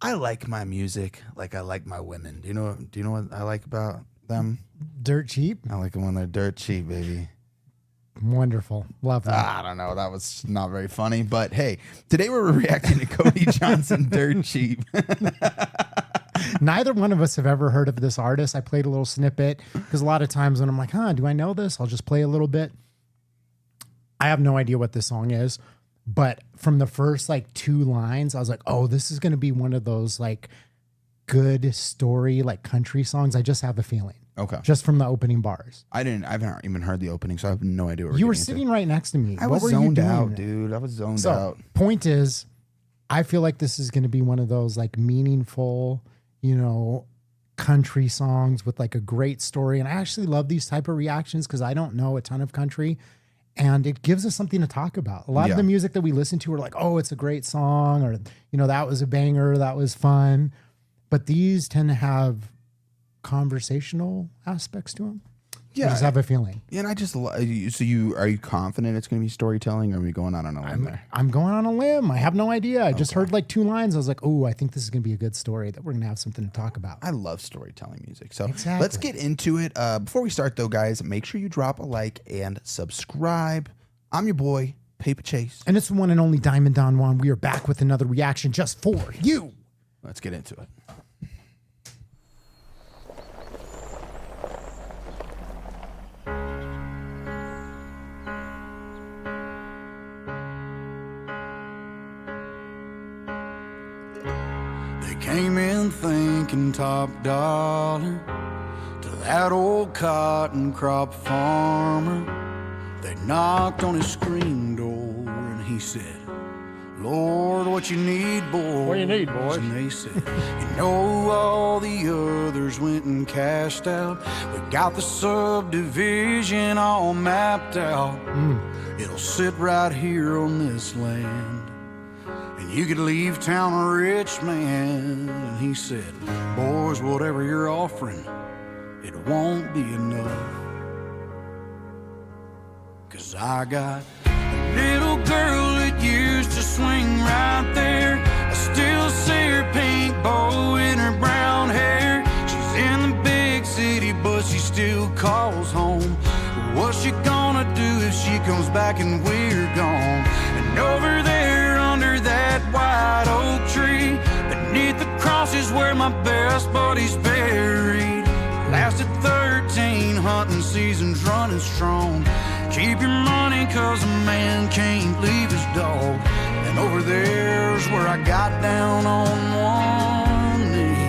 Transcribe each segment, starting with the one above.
I like my music like I like my women. Do you know what I like about them? Dirt cheap. I like them when they're dirt cheap, baby. Wonderful. Love that. I don't know. That was not very funny. But hey, today we're reacting to Cody Johnson, Dirt Cheap. Neither one of us have ever heard of this artist. I played a little snippet because a lot of times when I'm like, do I know this? I'll just play a little bit. I have no idea what this song is, but from the first like 2 lines, I was like, oh, this is going to be one of those like good story, like country songs. I just have a feeling. Okay. Just from the opening bars. I haven't even heard the opening, so I have no idea what we're You were getting sitting into. right next to me. I What was were you zoned doing? out, dude. I was zoned out. Point is, I feel like this is going to be one of those like meaningful, country songs with like a great story. And I actually love these type of reactions because I don't know a ton of country. And it gives us something to talk about. A lot of the music that we listen to are like, oh, it's a great song, or, that was a banger, that was fun. But these tend to have conversational aspects to them. Yeah. I just have a feeling. Yeah, and I just are you confident it's going to be storytelling, or are we going out on a limb there? I'm going on a limb. I have no idea. I just heard like 2 lines. I was like, oh, I think this is going to be a good story that we're going to have something to talk about. I love storytelling music. So Exactly. let's get into it. Before we start, though, guys, make sure you drop a like and subscribe. I'm your boy, Paper Chase. And it's the one and only Diamond Don Juan. We are back with another reaction just for you. Let's get into it. They came in thinking top dollar to that old cotton crop farmer. They knocked on his screen door and he said, Lord, what you need, boys? What do you need, boys? And they said, all the others went and cashed out. We got the subdivision all mapped out. It'll sit right here on this land. And you could leave town a rich man. And he said, boys, whatever you're offering, it won't be enough. 'Cause I got a little girl that used to swing right there. I still see her pink bow in her brown hair. She's in the big city, but she still calls home. What's she gonna do if she comes back and we're gone? And over there under that white oak tree, beneath the cross is where my best buddy's buried. Lasted 13 hunting seasons running strong. Keep your money 'cause a man can't leave his dog. And over there's where I got down on one knee.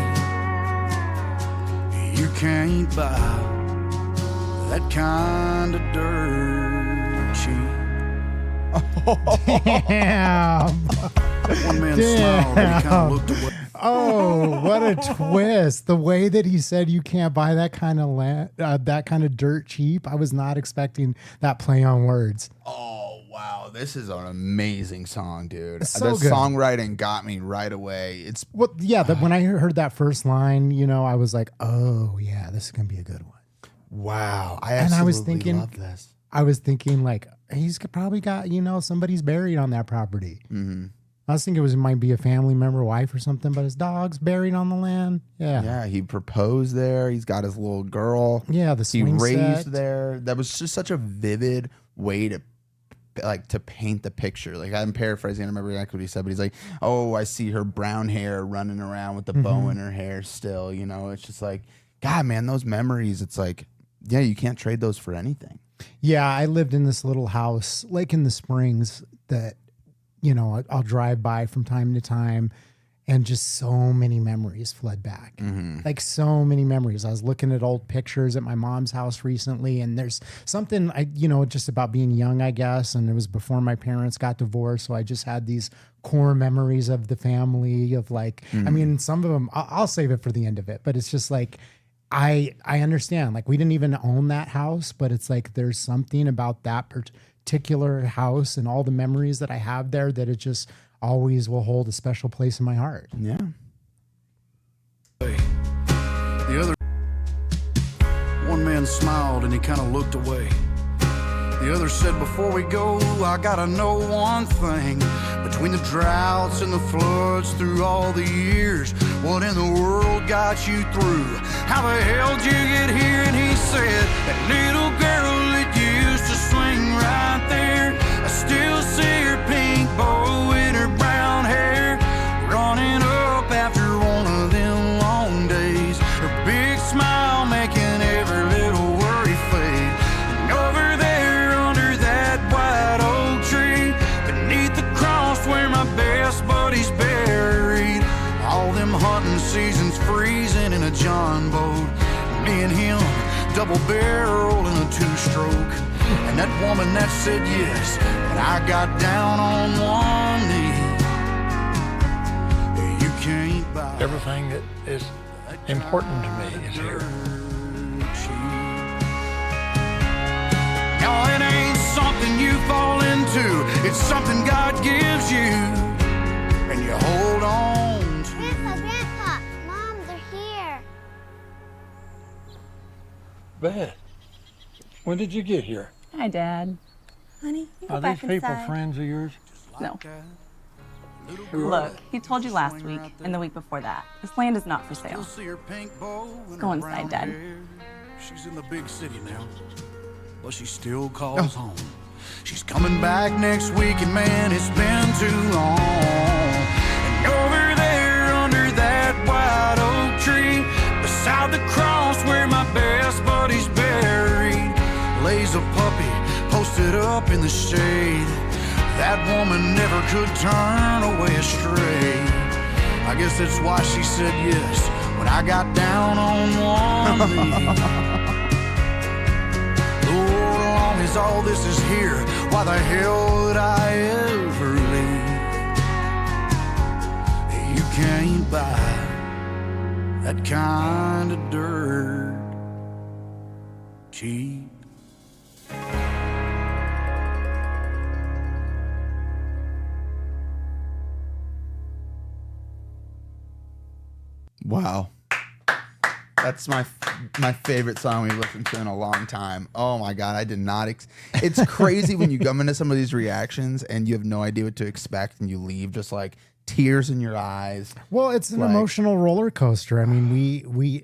You can't buy that kind of dirt cheap. Damn. One man smiled and he kind of looked away. Oh, what a twist. The way that he said you can't buy that kind of dirt cheap. I was not expecting that play on words. Oh, wow. This is an amazing song, dude. It's so the good. songwriting got me right away. It's Well, yeah, when I heard that first line, I was like, oh, yeah, this is going to be a good one. wow. I And I was absolutely thinking- love this. I was thinking like, he's probably got, somebody's buried on that property. Mm-hmm. I was thinking it might be a family member, wife or something, but his dog's buried on the land. Yeah. Yeah, he proposed there. He's got his little girl. Yeah, the He swing raised set. there. That was just such a vivid way to paint the picture. Like, I'm paraphrasing. I don't remember exactly what he said, but he's like, "Oh, I see her brown hair running around with the bow in her hair still." It's just like, God, man, those memories. It's like, yeah, you can't trade those for anything. Yeah, I lived in this little house, like in the Springs, that, I'll drive by from time to time, and just so many memories flood back. Like so many memories. I was looking at old pictures at my mom's house recently, and there's something, just about being young, I guess, and it was before my parents got divorced, so I just had these core memories of the family, of like, I mean, some of them, I'll save it for the end of it, but it's just like, I understand, like we didn't even own that house, but it's like there's something about that particular house and all the memories that I have there that it just always will hold a special place in my heart. Yeah. The other one man smiled and he kind of looked away. The other said, before we go, I gotta know one thing. Between the droughts and the floods through all the years, what in the world got you through? How the hell did you get here? And he said, that little girl that used to swing right there, I still see her pink bow in her brown hair, running up after one of them long days, her big smile making every little worry fade. And over there under that white oak tree, beneath the cross where my best buddy's buried, all them hunting seasons freezing in a John boat, me and him double barrel in a two-stroke. And that woman that said yes, but I got down on one knee. You can't buy everything that is important to me is here. No, it ain't something you fall into. It's something God gives you, and you hold on to. Grandpa, Mom, they're here. Beth, when did you get here? Hi, Dad. Honey, you go Are back these people inside. friends of yours? No. Look, he told you last week and the week before that. This land is not for sale. Go inside, Dad. She's in the big city now, but she still calls home. She's coming back next week, and man, it's been too long. And over there under that white oak tree, beside the cross where my best buddy's buried, lays a puppy posted up in the shade. That woman never could turn away astray. I guess that's why she said yes when I got down on one knee. Lord, as long as all this is here, why the hell would I ever leave? You can't buy that kind of dirt cheap. Wow. That's my favorite song we've listened to in a long time. Oh my God, I did not. It's crazy when you come into some of these reactions and you have no idea what to expect and you leave just like tears in your eyes. Well, it's an emotional roller coaster. I mean, we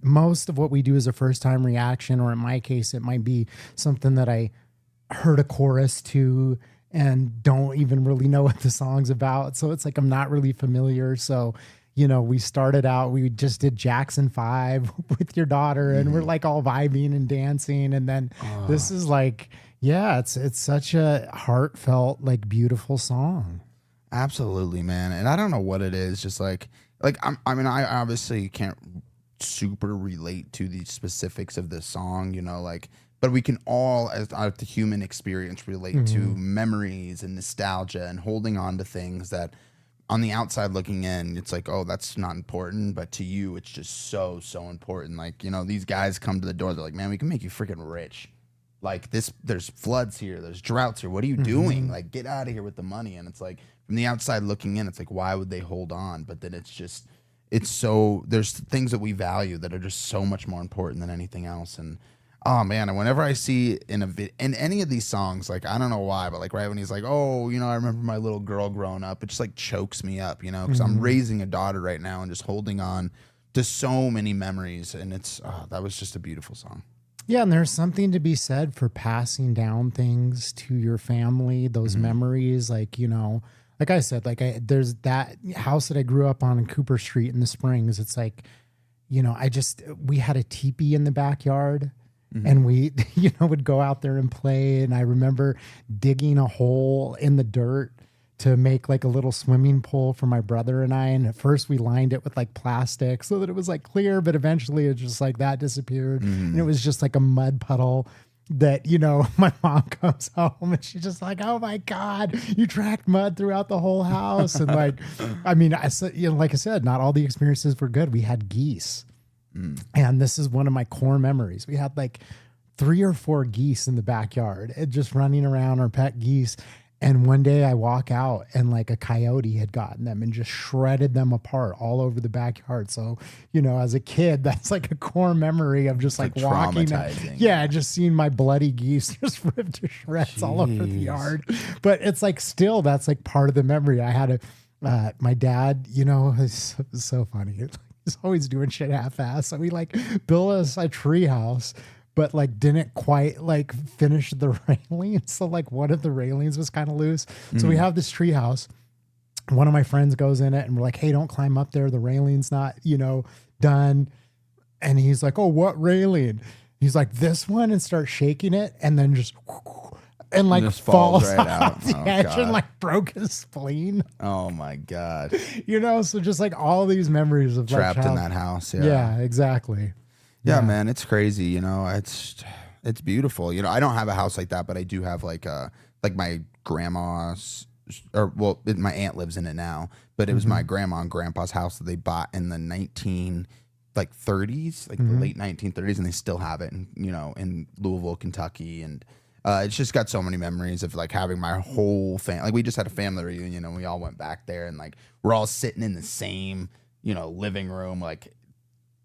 most of what we do is a first time reaction, or in my case, it might be something that I heard a chorus to and don't even really know what the song's about. So it's like I'm not really familiar. So you know, we started out, we just did Jackson 5 with your daughter and we're like all vibing and dancing. And then this is like, yeah, it's such a heartfelt, like beautiful song. Absolutely, man. And I don't know what it is. Just like I mean, I obviously can't super relate to the specifics of this song, you know, like, but we can all, as the human experience, relate to memories and nostalgia and holding on to things that, on the outside looking in, it's like, oh, that's not important. But to you, it's just so important. Like, you know, these guys come to the door. They're like, man, we can make you freaking rich. Like this, there's floods here. There's droughts here. What are you doing? Like, get out of here with the money. And it's like, from the outside looking in, it's like, why would they hold on? But then it's just, there's things that we value that are just so much more important than anything else. And oh man, and whenever I see in any of these songs, like I don't know why, but like right when he's like, oh, you know, I remember my little girl growing up, it just like chokes me up, you know, because I'm raising a daughter right now and just holding on to so many memories, and that was just a beautiful song. Yeah, and there's something to be said for passing down things to your family, those memories, like, you know, like I said, like there's that house that I grew up on in Cooper Street in the Springs. It's like, you know, we had a teepee in the backyard. And we, you know, would go out there and play. And I remember digging a hole in the dirt to make like a little swimming pool for my brother and I. And at first we lined it with like plastic so that it was like clear, but eventually it just like that disappeared. And it was just like a mud puddle that, you know, my mom comes home and she's just like, oh my God, you tracked mud throughout the whole house. And like, I mean, you know, like I said, not all the experiences were good. We had geese. And this is one of my core memories. We had like 3 or 4 geese in the backyard, just running around, our pet geese. And one day I walk out and like a coyote had gotten them and just shredded them apart all over the backyard. So, you know, as a kid, that's like a core memory of just like walking. traumatizing. Yeah, just seeing my bloody geese just ripped to shreds all over the yard. But it's like still, that's like part of the memory. I had my dad, you know, is so funny. He's always doing shit half-assed. So we like built us a tree house, but like didn't quite like finish the railings. So like one of the railings was kind of loose. So we have this tree house. One of my friends goes in it and we're like, hey, don't climb up there. The railing's not, you know, done. And he's like, oh, what railing? He's like, this one, and starts shaking it and then just and like just falls right out. the edge and like broke his spleen. Oh my God. You know, so just like all these memories of Trapped like in that house. Yeah, exactly. Yeah, man, it's crazy. You know, it's beautiful. You know, I don't have a house like that, but I do have like my grandma's, or well, my aunt lives in it now, but it was my grandma and grandpa's house that they bought in the 30s, like the late 1930s, and they still have it, in Louisville, Kentucky, and it's just got so many memories of like having my whole family. Like we just had a family reunion, and we all went back there, and like we're all sitting in the same, living room, like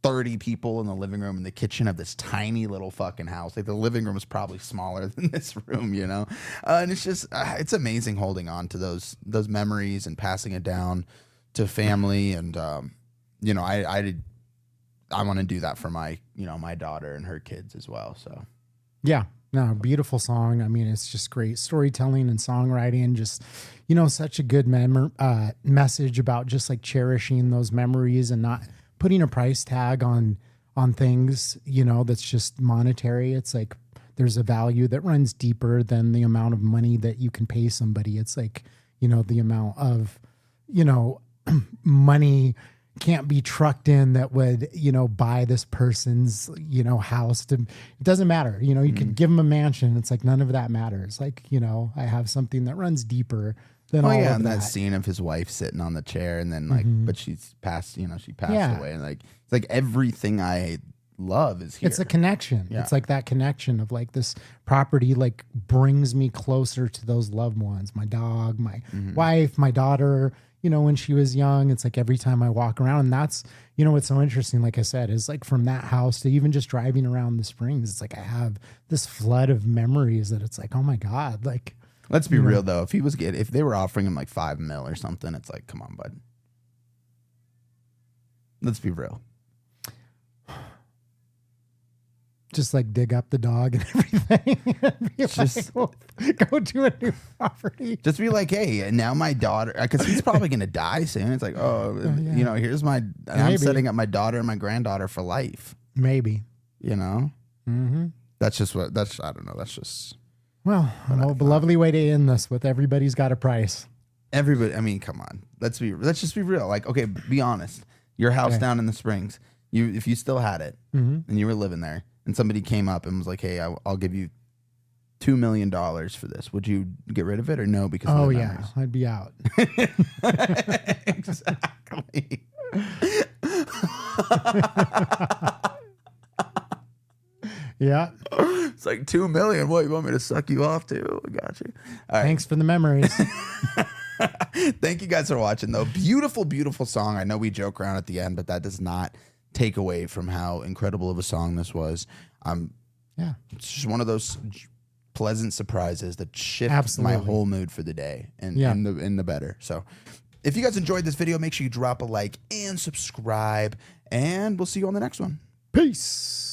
30 people in the living room in the kitchen of this tiny little fucking house. Like the living room is probably smaller than this room, and it's just it's amazing holding on to those memories and passing it down to family. And I want to do that for my my daughter and her kids as well. So yeah, no, beautiful song. I mean, it's just great storytelling and songwriting. Just such a good message about just like cherishing those memories and not putting a price tag on things, that's just monetary. It's like there's a value that runs deeper than the amount of money that you can pay somebody. It's like, the amount of, money can't be trucked in that would, buy this person's, house. It doesn't matter. You could give them a mansion. It's like none of that matters. Like, I have something that runs deeper than all of and that that scene of his wife sitting on the chair, and then like, but she's passed, she passed away, and like it's like everything I love is here. It's a connection. Yeah. It's like that connection of like this property like brings me closer to those loved ones. My dog, my wife, my daughter. When she was young, it's like every time I walk around, and that's what's so interesting. Like I said, is like from that house to even just driving around the Springs. It's like I have this flood of memories that it's like, oh my God, like. Let's be real though. If they were offering him like $5 million or something, it's like, come on, bud. Let's be real. Just like dig up the dog and everything. Just go to a new property. Just be like, hey, and now my daughter, because he's probably gonna die soon. It's like, here's I'm setting up my daughter and my granddaughter for life. Maybe. That's just I don't know. That's just. Well, a lovely way to end this with everybody's got a price. Everybody, I mean, come on. Let's just be real. Like, okay, be honest. Your house down in the Springs, if you still had it and you were living there, and somebody came up and was like, hey, I'll give you $2 million for this. Would you get rid of it or no? Because of the memories? I'd be out. Exactly. Yeah. It's like $2 million. What, you want me to suck you off too? I got you. All right. Thanks for the memories. Thank you guys for watching though. Beautiful, beautiful song. I know we joke around at the end, but that does not take away from how incredible of a song this was. Yeah. It's just one of those pleasant surprises that shift my whole mood for the day and in the better. So if you guys enjoyed this video, make sure you drop a like and subscribe, and we'll see you on the next one. Peace.